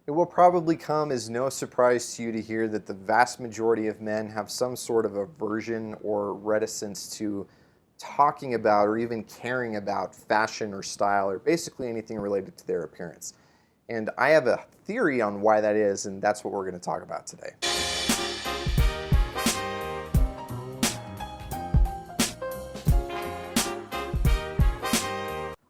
It will probably come as no surprise to you to hear that the vast majority of men have some sort of aversion or reticence to talking about or even caring about fashion or style or basically anything related to their appearance. And I have a theory on why that is, and that's what we're going to talk about today.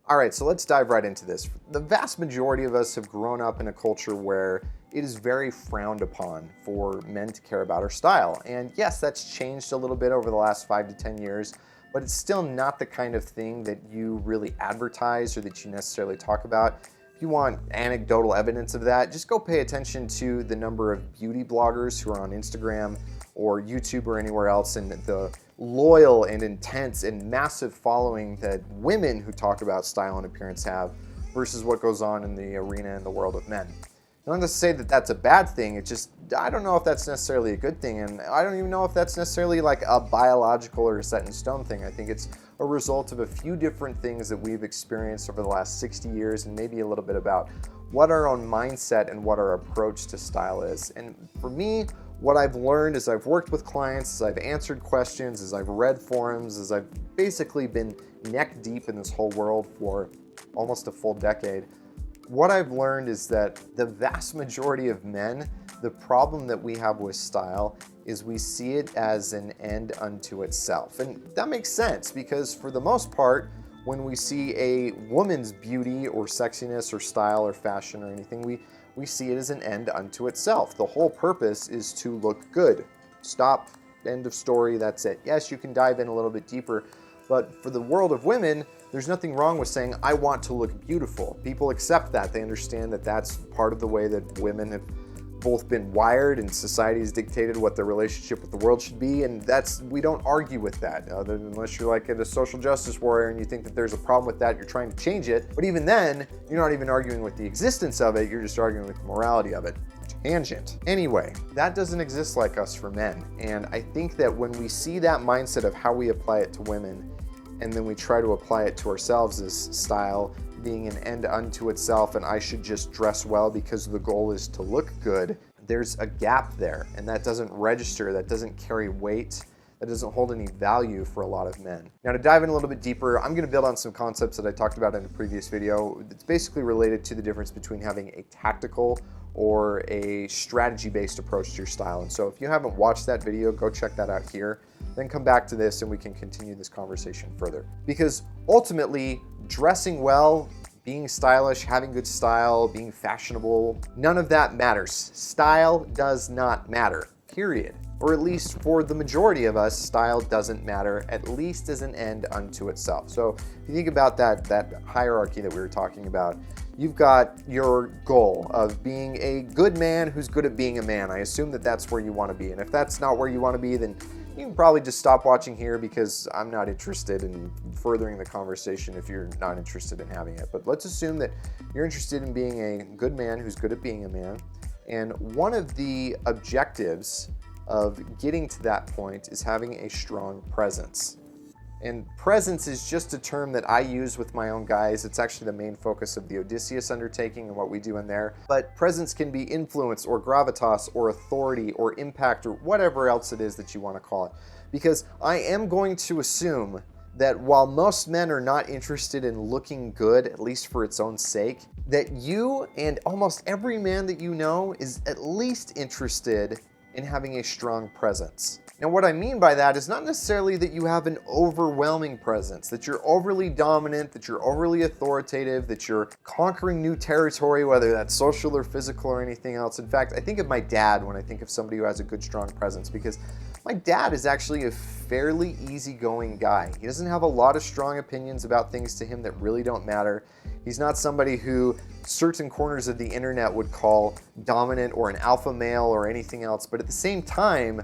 All right, so let's dive right into this. The vast majority of us have grown up in a culture where it is very frowned upon for men to care about our style. And yes, that's changed a little bit over the last 5 to 10 years, but it's still not the kind of thing that you really advertise or that you necessarily talk about. If you want anecdotal evidence of that, just go pay attention to the number of beauty bloggers who are on Instagram or YouTube or anywhere else, and the loyal and intense and massive following that women who talk about style and appearance have versus what goes on in the arena in the world of men. Not to say that that's a bad thing, it's just, I don't know if that's necessarily a good thing, and I don't even know if that's necessarily like a biological or a set in stone thing. I think it's a result of a few different things that we've experienced over the last 60 years and maybe a little bit about what our own mindset and what our approach to style is. And for me, what I've learned as I've worked with clients, as I've answered questions, as I've read forums, as I've basically been neck deep in this whole world for almost a full decade, what I've learned is that the vast majority of men, the problem that we have with style is we see it as an end unto itself. And that makes sense because for the most part, when we see a woman's beauty or sexiness or style or fashion or anything, we see it as an end unto itself. The whole purpose is to look good. Stop, end of story, that's it. Yes, you can dive in a little bit deeper, but for the world of women, there's nothing wrong with saying, I want to look beautiful. People accept that. They understand that that's part of the way that women have both been wired and society has dictated what their relationship with the world should be, and we don't argue with that, unless you're like a social justice warrior and you think that there's a problem with that, you're trying to change it. But even then, you're not even arguing with the existence of it, you're just arguing with the morality of it. Tangent. Anyway, that doesn't exist like us for men, and I think that when we see that mindset of how we apply it to women, and then we try to apply it to ourselves as style being an end unto itself and I should just dress well because the goal is to look good, there's a gap there, and that doesn't register, that doesn't carry weight, that doesn't hold any value for a lot of men. Now, to dive in a little bit deeper, I'm going to build on some concepts that I talked about in a previous video. It's basically related to the difference between having a tactical or a strategy-based approach to your style. And so if you haven't watched that video, go check that out here. Then come back to this and we can continue this conversation further. Because ultimately, dressing well, being stylish, having good style, being fashionable, none of that matters. Style does not matter, period. Or at least for the majority of us, style doesn't matter, at least as an end unto itself. So if you think about that hierarchy that we were talking about, you've got your goal of being a good man who's good at being a man. I assume that that's where you want to be. And if that's not where you want to be, then you can probably just stop watching here because I'm not interested in furthering the conversation if you're not interested in having it. But let's assume that you're interested in being a good man who's good at being a man. And one of the objectives of getting to that point is having a strong presence. And presence is just a term that I use with my own guys. It's actually the main focus of the Odysseus undertaking and what we do in there. But presence can be influence or gravitas or authority or impact or whatever else it is that you want to call it. Because I am going to assume that while most men are not interested in looking good, at least for its own sake, that you and almost every man that you know is at least interested in having a strong presence. Now, what I mean by that is not necessarily that you have an overwhelming presence, that you're overly dominant, that you're overly authoritative, that you're conquering new territory, whether that's social or physical or anything else. In fact, I think of my dad when I think of somebody who has a good, strong presence, because my dad is actually a fairly easygoing guy. He doesn't have a lot of strong opinions about things to him that really don't matter. He's not somebody who certain corners of the internet would call dominant or an alpha male or anything else, but at the same time,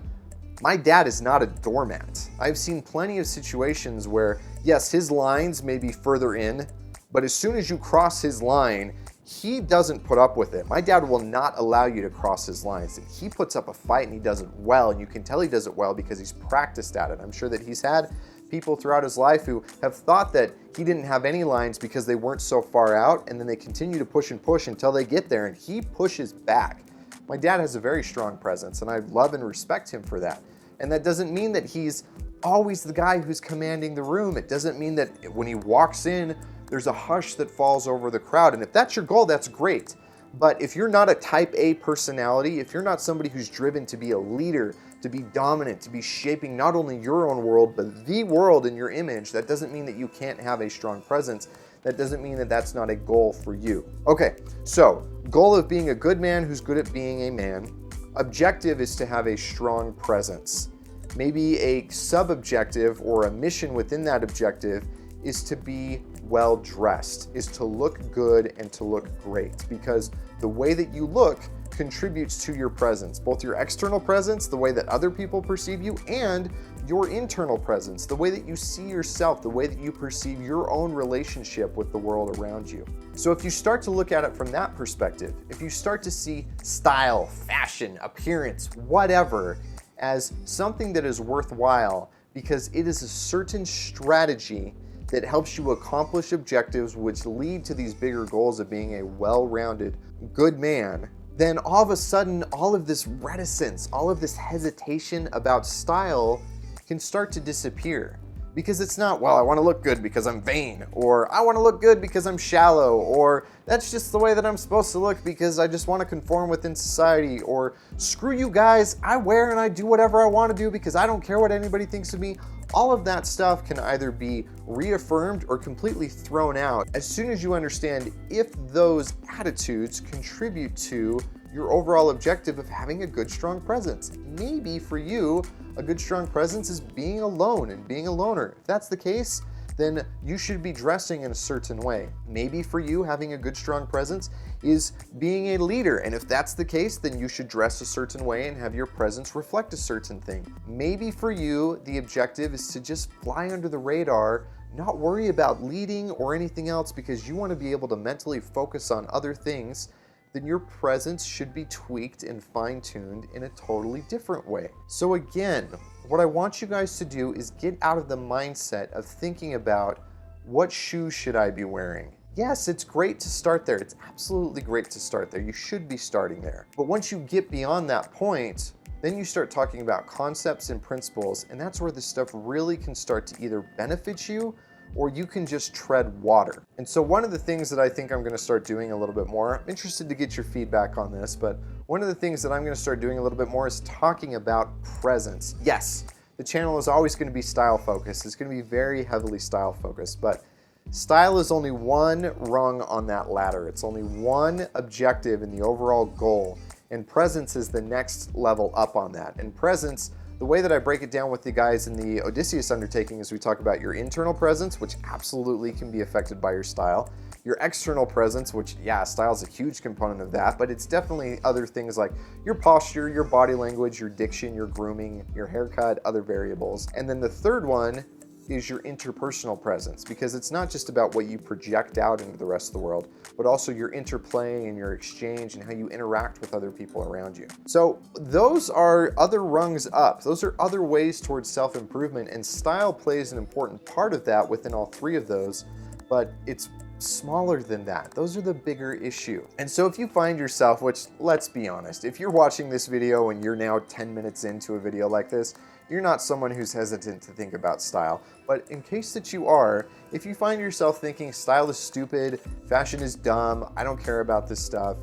my dad is not a doormat. I've seen plenty of situations where, yes, his lines may be further in, but as soon as you cross his line, he doesn't put up with it. My dad will not allow you to cross his lines. He puts up a fight and he does it well, and you can tell he does it well because he's practiced at it. I'm sure that he's had people throughout his life who have thought that he didn't have any lines because they weren't so far out, and then they continue to push and push until they get there, and he pushes back. My dad has a very strong presence, and I love and respect him for that. And that doesn't mean that he's always the guy who's commanding the room. It doesn't mean that when he walks in, there's a hush that falls over the crowd. And if that's your goal, that's great. But if you're not a type A personality, if you're not somebody who's driven to be a leader, to be dominant, to be shaping not only your own world, but the world in your image, that doesn't mean that you can't have a strong presence. That doesn't mean that that's not a goal for you. Okay, so goal of being a good man who's good at being a man. Objective is to have a strong presence. Maybe a sub-objective or a mission within that objective is to be well dressed, is to look good and to look great, because the way that you look contributes to your presence, both your external presence, the way that other people perceive you, and your internal presence, the way that you see yourself, the way that you perceive your own relationship with the world around you. So if you start to look at it from that perspective, if you start to see style, fashion, appearance, whatever, as something that is worthwhile because it is a certain strategy that helps you accomplish objectives which lead to these bigger goals of being a well-rounded good man, then all of a sudden all of this reticence, all of this hesitation about style can start to disappear. Because it's not, well, I want to look good because I'm vain, or I want to look good because I'm shallow, or that's just the way that I'm supposed to look because I just want to conform within society, or screw you guys, I wear and I do whatever I want to do because I don't care what anybody thinks of me. All of that stuff can either be reaffirmed or completely thrown out as soon as you understand if those attitudes contribute to your overall objective of having a good, strong presence. Maybe for you, a good, strong presence is being alone and being a loner. If that's the case, then you should be dressing in a certain way. Maybe for you, having a good, strong presence is being a leader. And if that's the case, then you should dress a certain way and have your presence reflect a certain thing. Maybe for you, the objective is to just fly under the radar, not worry about leading or anything else because you want to be able to mentally focus on other things. Then your presence should be tweaked and fine-tuned in a totally different way. So again, what I want you guys to do is get out of the mindset of thinking about what shoes should I be wearing. Yes, it's great to start there. It's absolutely great to start there. You should be starting there. But once you get beyond that point, then you start talking about concepts and principles, and that's where this stuff really can start to either benefit you or you can just tread water. And so one of the things that I think I'm gonna start doing a little bit more, I'm interested to get your feedback on this, but one of the things that I'm gonna start doing a little bit more is talking about presence. Yes, the channel is always gonna be style focused. It's gonna be very heavily style focused, but style is only one rung on that ladder. It's only one objective in the overall goal, and presence is the next level up on that. And presence, the way that I break it down with the guys in the Odysseus undertaking is we talk about your internal presence, which absolutely can be affected by your style. Your external presence, which, yeah, style is a huge component of that, but it's definitely other things like your posture, your body language, your diction, your grooming, your haircut, other variables. And then the third one is your interpersonal presence, because it's not just about what you project out into the rest of the world, but also your interplay and your exchange and how you interact with other people around you. So those are other rungs up. Those are other ways towards self-improvement, and style plays an important part of that within all three of those, but it's smaller than that. Those are the bigger issue. And so if you find yourself, which let's be honest, if you're watching this video and you're now 10 minutes into a video like this, you're not someone who's hesitant to think about style. But in case that you are, if you find yourself thinking style is stupid, fashion is dumb, I don't care about this stuff,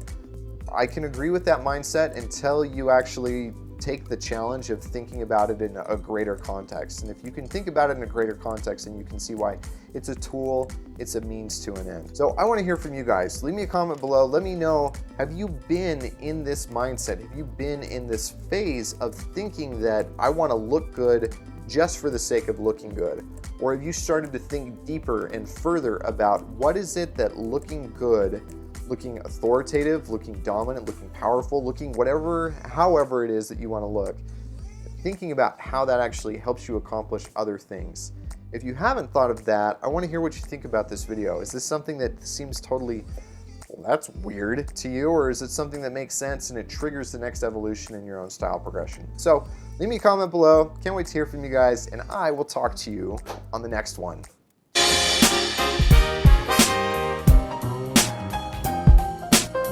I can agree with that mindset until you actually take the challenge of thinking about it in a greater context. And if you can think about it in a greater context, then you can see why it's a tool, it's a means to an end. So I want to hear from you guys. Leave me a comment below. Let me know, have you been in this mindset? Have you been in this phase of thinking that I want to look good just for the sake of looking good? Or have you started to think deeper and further about what is it that looking good, looking authoritative, looking dominant, looking powerful, looking whatever, however it is that you want to look, thinking about how that actually helps you accomplish other things. If you haven't thought of that, I want to hear what you think about this video. Is this something that seems totally that's weird to you, or is it something that makes sense and it triggers the next evolution in your own style progression? So leave me a comment below. Can't wait to hear from you guys, and I will talk to you on the next one.